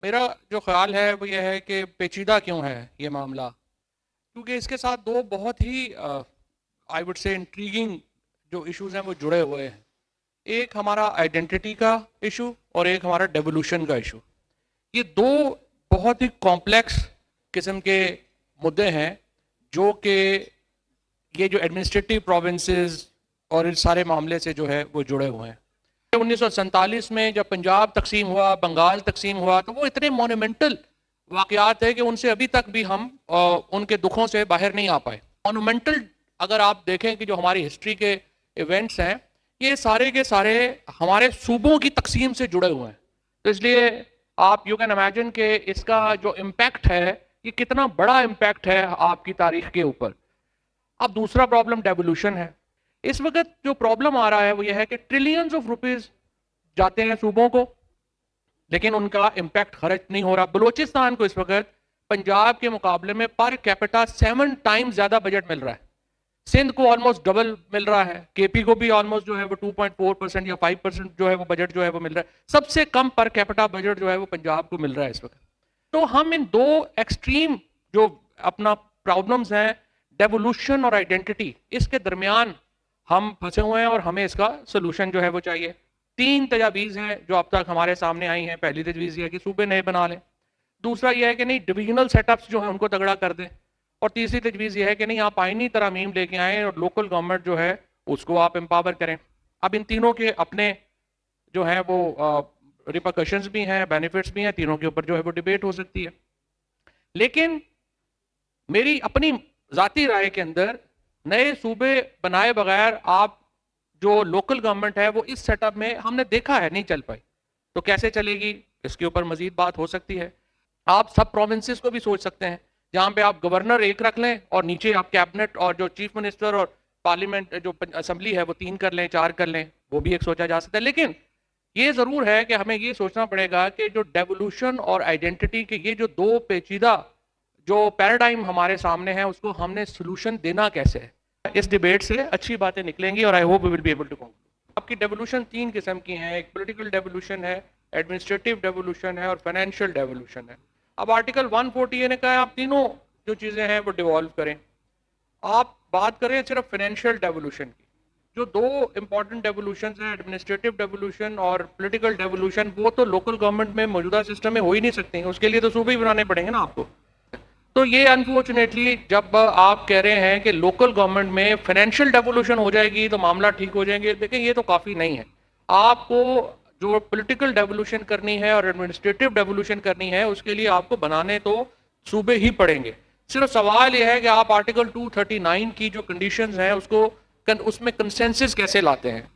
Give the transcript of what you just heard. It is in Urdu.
میرا جو خیال ہے وہ یہ ہے کہ پیچیدہ کیوں ہے یہ معاملہ، کیونکہ اس کے ساتھ دو بہت ہی آئی وڈ سے انٹریگنگ جو ایشوز ہیں وہ جڑے ہوئے ہیں۔ ایک ہمارا آئیڈینٹی کا ایشو اور ایک ہمارا ڈیولوشن کا ایشو۔ یہ دو بہت ہی کمپلیکس قسم کے مدعے ہیں جو کہ یہ جو ایڈمنسٹریٹو پروونسز اور ان سارے معاملے سے جو ہے وہ جڑے ہوئے ہیں۔ 1947 میں جب پنجاب تقسیم ہوا، بنگال تقسیم ہوا، تو وہ اتنے مونومنٹل واقعات ہیں کہ ان سے ابھی تک بھی ہم ان کے دکھوں سے باہر نہیں آ پائے۔ مونومنٹل اگر آپ دیکھیں کہ جو ہماری ہسٹری کے ایونٹس ہیں، یہ سارے کے سارے ہمارے صوبوں کی تقسیم سے جڑے ہوئے ہیں۔ تو اس لیے آپ یو کین امیجن کہ اس کا جو امپیکٹ ہے یہ کتنا بڑا امپیکٹ ہے آپ کی تاریخ کے اوپر۔ اب دوسرا پرابلم ڈیولوشن ہے۔ اس وقت جو پرابلم آ رہا ہے وہ یہ ہے کہ ٹریلینز آف روپیز جاتے ہیں صوبوں کو، لیکن ان کا امپیکٹ خرچ نہیں ہو رہا۔ بلوچستان کو اس وقت پنجاب کے مقابلے میں پر کیپٹا 7 ٹائمز زیادہ بجٹ مل رہا ہے۔ سندھ کو آلموسٹ ڈبل مل رہا ہے، کے پی کو بھی آلموسٹ جو ہے وہ 2.4% یا 5% جو ہے وہ بجٹ جو ہے وہ مل رہا ہے۔ سب سے کم پر کیپٹا بجٹ جو ہے وہ پنجاب کو مل رہا ہے اس وقت۔ تو ہم ان دو ایکسٹریم جو اپنا پرابلمز ہیں، ڈیولوشن اور آئیڈینٹی، اس کے درمیان ہم پھنسے ہوئے ہیں اور ہمیں اس کا سلوشن جو ہے وہ چاہیے۔ 3 تجاویز ہیں جو اب تک ہمارے سامنے آئی ہیں۔ پہلی تجویز یہ ہے کہ صوبے نئے بنا لیں، دوسرا یہ ہے کہ نہیں ڈویژنل سیٹ اپس جو ہیں ان کو تگڑا کر دیں، اور تیسری تجویز یہ ہے کہ نہیں آپ آئینی ترامیم لے کے آئیں اور لوکل گورنمنٹ جو ہے اس کو آپ امپاور کریں۔ اب ان تینوں کے اپنے جو ہیں وہ ریپرکشنز بھی ہیں، بینیفٹس بھی ہیں، تینوں کے اوپر جو ہے وہ ڈیبیٹ ہو سکتی ہے۔ لیکن میری اپنی ذاتی رائے کے اندر نئے صوبے بنائے بغیر آپ جو لوکل گورنمنٹ ہے وہ اس سیٹ اپ میں ہم نے دیکھا ہے نہیں چل پائی، تو کیسے چلے گی اس کے اوپر مزید بات ہو سکتی ہے۔ آپ سب پروونسز کو بھی سوچ سکتے ہیں، جہاں پہ آپ گورنر ایک رکھ لیں اور نیچے آپ کیبنٹ اور جو چیف منسٹر اور پارلیمنٹ جو اسمبلی ہے وہ 3 کر لیں، 4 کر لیں، وہ بھی ایک سوچا جا سکتا ہے۔ لیکن یہ ضرور ہے کہ ہمیں یہ سوچنا پڑے گا کہ جو ڈیولوشن اور آئیڈینٹی کے یہ جو دو پیچیدہ جو پیراڈائم ہمارے سامنے ہیں اس کو ہم نے سلوشن دینا کیسے ہے۔ اس ڈیبیٹ سے اچھی باتیں نکلیں گی اور I hope we will be able to conclude. آپ کی ڈیولوشن 3 قسم کی ہیں، ایک پولیٹیکل ڈیولوشن ہے، ایڈمنسٹریٹو ڈیولوشن ہے اور فائنینشیل ڈیولوشن ہے۔ اب آرٹیکل 140 نے کہا ہے آپ تینوں جو چیزیں ہیں وہ ڈیوالو کریں۔ آپ بات کریں صرف فائنینشیل ڈیولوشن کی، جو دو امپورٹنٹ ڈیولوشنز ہیں، ایڈمنسٹریٹو ڈیولوشن اور پولیٹیکل ڈیولوشن، وہ تو لوکل گورنمنٹ میں موجودہ سسٹم میں ہو ہی نہیں سکتے، اس کے لیے تو صوبے ہی بنانے پڑیں گے نا آپ کو۔ تو یہ انفارچونیٹلی جب آپ کہہ رہے ہیں کہ لوکل گورنمنٹ میں فائنینشیل ڈیولوشن ہو جائے گی تو معاملہ ٹھیک ہو جائیں گے، دیکھیں یہ تو کافی نہیں ہے۔ آپ کو جو پولیٹیکل ڈیولوشن کرنی ہے اور ایڈمنسٹریٹو ڈیولوشن کرنی ہے اس کے لیے آپ کو بنانے تو صوبے ہی پڑیں گے۔ صرف سوال یہ ہے کہ آپ آرٹیکل 239 کی جو کنڈیشنز ہیں اس میں کنسنسس کیسے لاتے ہیں۔